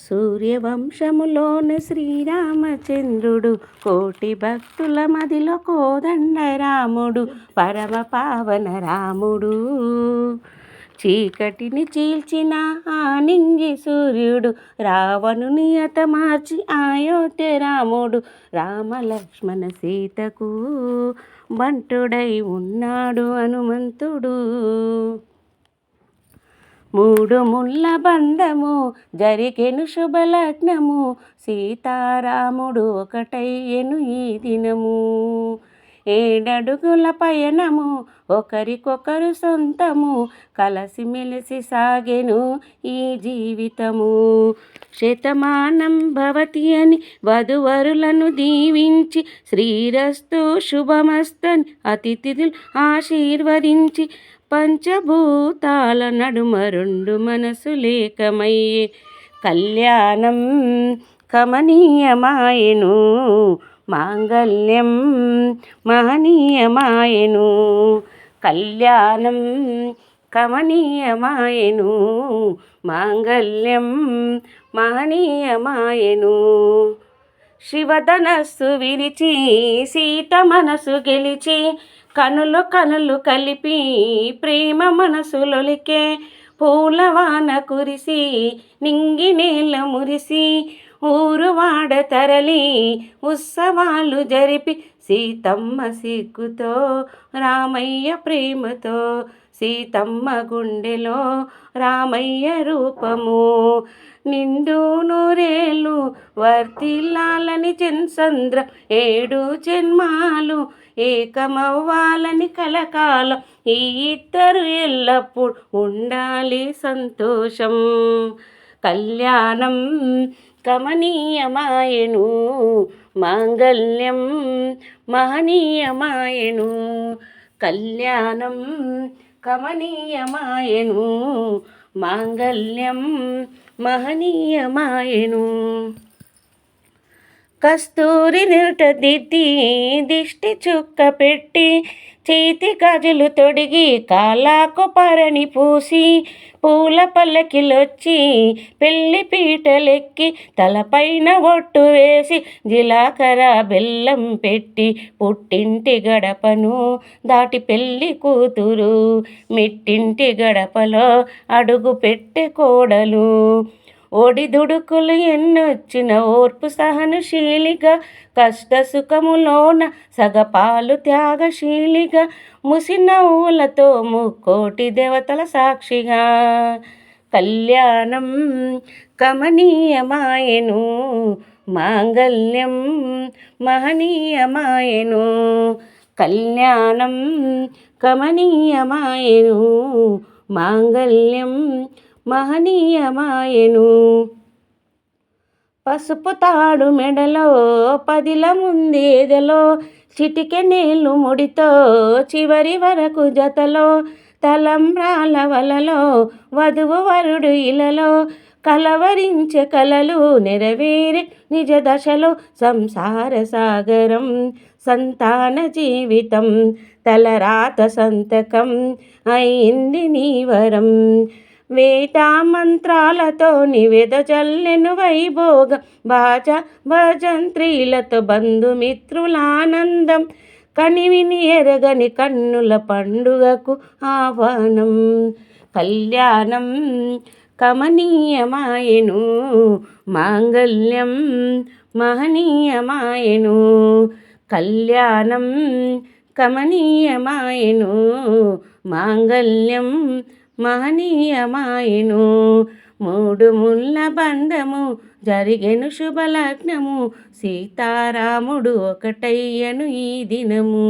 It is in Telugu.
సూర్యవంశములోన శ్రీరామచంద్రుడు, కోటి భక్తుల మదిలో కోదండ రాముడు, పరమ పావన రాముడు. చీకటిని చీల్చిన ఆనింగి సూర్యుడు, రావణుని హతమార్చి అయోధ్య రాముడు. రామలక్ష్మణ సీతకు బంటుడై ఉన్నాడు హనుమంతుడు. మూడు ముళ్ళ బంధము జరిగెను శుభలగ్నము, సీతారాముడు ఒకటయ్యెను ఈ దినము. ఏడడుగుల పయనము ఒకరికొకరు సొంతము, కలసిమెలిసి సాగెను ఈ జీవితము. శతమానం భవతి అని వధువరులను దీవించి, శ్రీరస్తు శుభమస్తని అతిథులు ఆశీర్వదించి, పంచభూతాల నడుమ రెండు మనసులేకమయ్యే కళ్యాణం కమనీయమాయెను, మాంగళ్యం మహనీయమాయెను. కళ్యాణం కమనీయమాయెను, మాంగళ్యం మహనీయమాయెను. శివధనస్సు విరిచి సీత మనసు గెలిచి, కనులు కనులు కలిపి ప్రేమ మనసులొలికే. పూలవాన కురిసి నింగి నేల మురిసి, ఊరువాడ తరలి ఉత్సవాలు జరిపి, సీతమ్మ సిగ్గుతో రామయ్య ప్రేమతో, సీతమ్మ గుండెలో రామయ్య రూపము. నిండు నూరేళ్ళు వర్తిల్లాలని చంద్ర, ఏడు జన్మాలు ఏకమవ్వాలని కలకాలం, ఈ ఇద్దరు ఎల్లప్పుడు ఉండాలి సంతోషం. కళ్యాణం కమనీయమాయెను, మాంగళ్యం మహనీయమాయెను. కళ్యాణం కమనీయమాయెను, మాంగళ్యం మహనీయమాయెను. కస్తూరి నిరుట దిద్ది దిష్టి చుక్క పెట్టి, చేతి గాజులు తొడిగి కాలాకు పరణి పూసి, పూల పల్లకిలొచ్చి పెళ్లి పీటలెక్కి, తలపైన ఒట్టు వేసి జీలకర్ర బెల్లం పెట్టి, పుట్టింటి గడపను దాటి పెళ్లి కూతురు, మెట్టింటి గడపలో అడుగు పెట్టే కోడలు. ఒడిదుడుకులు ఎన్నొచ్చిన ఓర్పు సహనశీలిగా, కష్ట సుఖములోన సగపాలు త్యాగశీలిగా, ముసినవ్వులతో ముక్కోటి దేవతల సాక్షిగా. కళ్యాణం కమనీయమాయెను, మాంగళ్యం మహనీయమాయెను. కళ్యాణం కమనీయమాయెను, మాంగళ్యం మహనీయమాయెను. పసుపు తాడు మెడలో పదిలముందేదలో, చిటికెనేలు ముడితో చివరి వరకు జతలో, తలంబ్రాల వలలో వధువు వరుడు ఇలలో, కలవరించే కలలు నెరవేరే నిజ దశలో. సంసార సాగరం సంతాన జీవితం, తలరాత సంతకం అయింది నీ వరం. వేద మంత్రాలతో నివేద చల్లెను వైభోగం, బాజ భజంత్రీలతో బంధుమిత్రులానందం, కనివిని ఎరగని కన్నుల పండుగకు ఆహ్వానం. కళ్యాణం కమనీయమాయెను, మాంగళ్యం మహనీయమాయెను. కళ్యాణం కమనీయమాయెను, మాంగళ్యం మహనీయమాయెను. మూడు ముళ్ళ బంధము జరిగెను శుభలగ్నము, సీతారాముడు ఒకటయ్యను ఈ దినము.